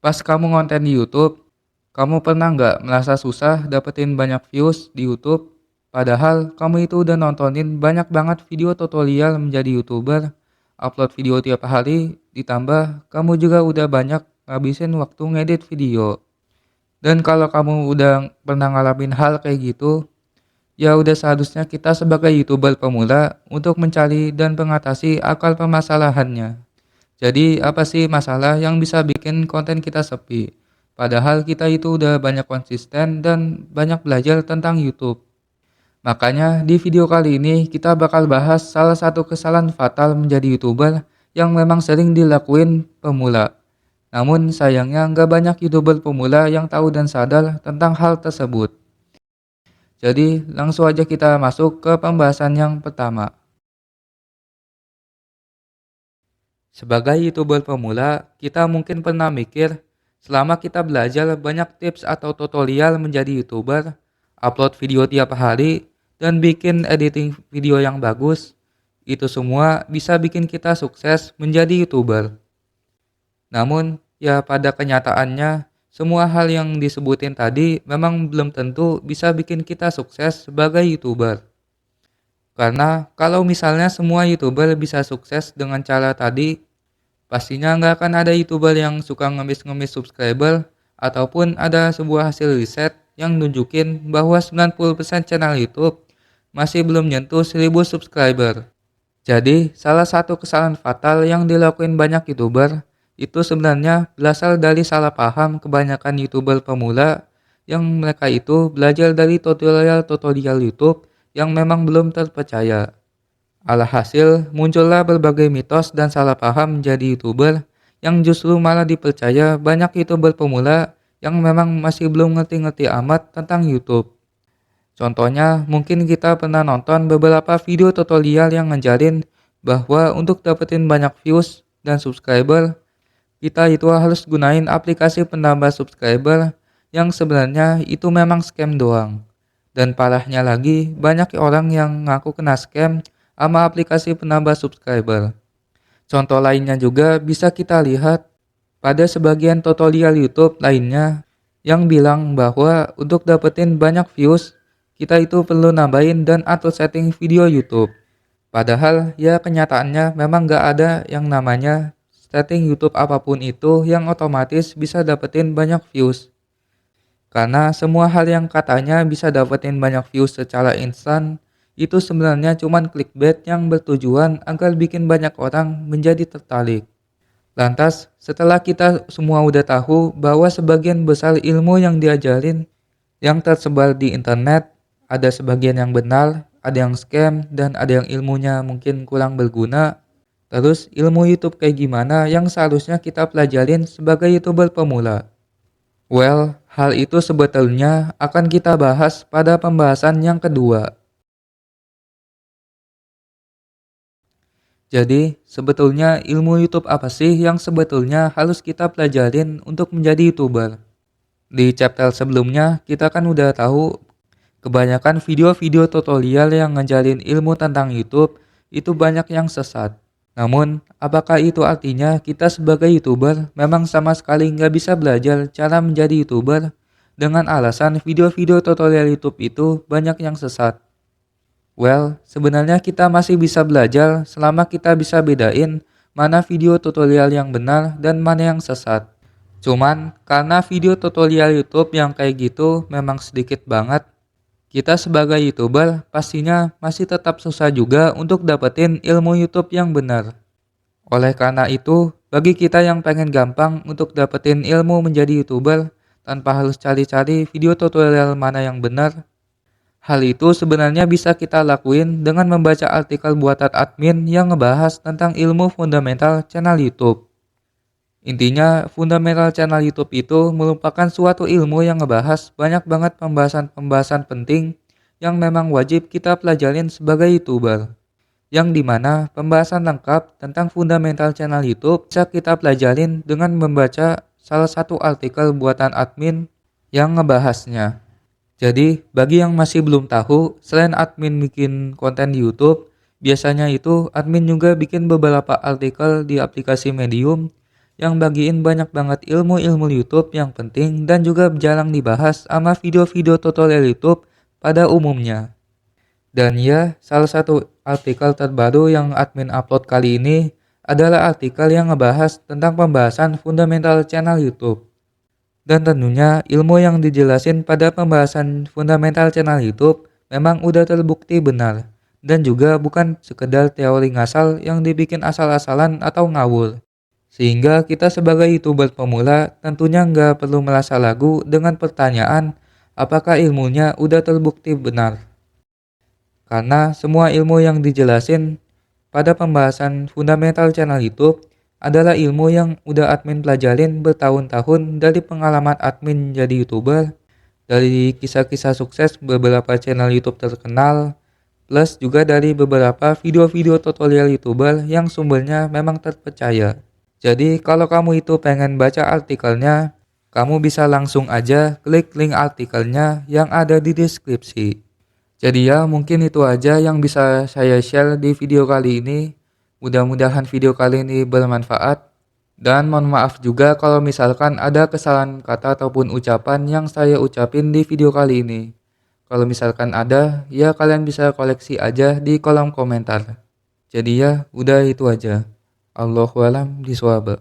Pas kamu ngonten di YouTube, kamu pernah nggak merasa susah dapetin banyak views di YouTube? Padahal kamu itu udah nontonin banyak banget video tutorial menjadi YouTuber, upload video tiap hari, ditambah kamu juga udah banyak ngabisin waktu ngedit video. Dan kalau kamu udah pernah ngalamin hal kayak gitu, ya udah seharusnya kita sebagai YouTuber pemula untuk mencari dan mengatasi akar permasalahannya. Jadi apa sih masalah yang bisa bikin konten kita sepi? Padahal kita itu udah banyak konsisten dan banyak belajar tentang YouTube. Makanya di video kali ini kita bakal bahas salah satu kesalahan fatal menjadi YouTuber yang memang sering dilakuin pemula. Namun sayangnya nggak banyak YouTuber pemula yang tahu dan sadar tentang hal tersebut. Jadi langsung aja kita masuk ke pembahasan yang pertama. Sebagai YouTuber pemula, kita mungkin pernah mikir, selama kita belajar banyak tips atau tutorial menjadi YouTuber, upload video tiap hari, dan bikin editing video yang bagus, itu semua bisa bikin kita sukses menjadi YouTuber. Namun, ya pada kenyataannya, semua hal yang disebutin tadi memang belum tentu bisa bikin kita sukses sebagai YouTuber. Karena kalau misalnya semua YouTuber bisa sukses dengan cara tadi, pastinya nggak akan ada YouTuber yang suka ngemis-ngemis subscriber ataupun ada sebuah hasil riset yang nunjukin bahwa 90% channel YouTube masih belum nyentuh 1000 subscriber. Jadi, salah satu kesalahan fatal yang dilakuin banyak YouTuber itu sebenarnya berasal dari salah paham kebanyakan YouTuber pemula yang mereka itu belajar dari tutorial-tutorial YouTube yang memang belum terpercaya. Alhasil, muncullah berbagai mitos dan salah paham menjadi YouTuber yang justru malah dipercaya banyak YouTuber pemula yang memang masih belum ngerti-ngerti amat tentang YouTube. Contohnya, mungkin kita pernah nonton beberapa video tutorial yang ngajarin bahwa untuk dapetin banyak views dan subscriber, kita itu harus gunain aplikasi penambah subscriber yang sebenarnya itu memang scam doang. Dan parahnya lagi, banyak orang yang ngaku kena scam sama aplikasi penambah subscriber. Contoh lainnya juga bisa kita lihat pada sebagian tutorial YouTube lainnya yang bilang bahwa untuk dapetin banyak views, kita itu perlu nambahin dan atur setting video YouTube. Padahal ya kenyataannya memang gak ada yang namanya setting YouTube apapun itu yang otomatis bisa dapetin banyak views. Karena semua hal yang katanya bisa dapetin banyak views secara instan, itu sebenarnya cuman clickbait yang bertujuan agar bikin banyak orang menjadi tertarik. Lantas, setelah kita semua udah tahu bahwa sebagian besar ilmu yang diajarin yang tersebar di internet, ada sebagian yang benar, ada yang scam, dan ada yang ilmunya mungkin kurang berguna. Terus ilmu YouTube kayak gimana yang seharusnya kita pelajarin sebagai YouTuber pemula? Well, hal itu sebetulnya akan kita bahas pada pembahasan yang kedua. Jadi, sebetulnya ilmu YouTube apa sih yang sebetulnya harus kita pelajarin untuk menjadi YouTuber? Di chapter sebelumnya, kita kan udah tahu kebanyakan video-video tutorial yang ngajarin ilmu tentang YouTube itu banyak yang sesat. Namun, apakah itu artinya kita sebagai YouTuber memang sama sekali nggak bisa belajar cara menjadi YouTuber dengan alasan video-video tutorial YouTube itu banyak yang sesat? Well, sebenarnya kita masih bisa belajar selama kita bisa bedain mana video tutorial yang benar dan mana yang sesat. Cuman, karena video tutorial YouTube yang kayak gitu memang sedikit banget, kita sebagai YouTuber pastinya masih tetap susah juga untuk dapetin ilmu YouTube yang benar. Oleh karena itu, bagi kita yang pengen gampang untuk dapetin ilmu menjadi YouTuber tanpa harus cari-cari video tutorial mana yang benar, hal itu sebenarnya bisa kita lakuin dengan membaca artikel buatan admin yang ngebahas tentang ilmu fundamental channel YouTube. Intinya, fundamental channel YouTube itu merupakan suatu ilmu yang ngebahas banyak banget pembahasan-pembahasan penting yang memang wajib kita pelajarin sebagai YouTuber. Yang dimana pembahasan lengkap tentang fundamental channel YouTube bisa kita pelajarin dengan membaca salah satu artikel buatan admin yang ngebahasnya. Jadi, bagi yang masih belum tahu, selain admin bikin konten di YouTube, biasanya itu admin juga bikin beberapa artikel di aplikasi Medium yang bagiin banyak banget ilmu-ilmu YouTube yang penting dan juga jarang dibahas sama video-video tutorial YouTube pada umumnya. Dan ya, salah satu artikel terbaru yang admin upload kali ini adalah artikel yang ngebahas tentang pembahasan fundamental channel YouTube. Dan tentunya ilmu yang dijelasin pada pembahasan fundamental channel YouTube memang udah terbukti benar. Dan juga bukan sekedar teori ngasal yang dibikin asal-asalan atau ngawur. Sehingga kita sebagai YouTuber pemula tentunya nggak perlu merasa ragu dengan pertanyaan apakah ilmunya udah terbukti benar. Karena semua ilmu yang dijelasin pada pembahasan fundamental channel YouTube adalah ilmu yang udah admin pelajarin bertahun-tahun dari pengalaman admin jadi YouTuber, dari kisah-kisah sukses beberapa channel YouTube terkenal, plus juga dari beberapa video-video tutorial YouTuber yang sumbernya memang terpercaya. Jadi kalau kamu itu pengen baca artikelnya, kamu bisa langsung aja klik link artikelnya yang ada di deskripsi. Jadi ya mungkin itu aja yang bisa saya share di video kali ini. Mudah-mudahan video kali ini bermanfaat. Dan mohon maaf juga kalau misalkan ada kesalahan kata ataupun ucapan yang saya ucapin di video kali ini. Kalau misalkan ada, ya kalian bisa koleksi aja di kolom komentar. Jadi ya udah itu aja. Allahualam biswab.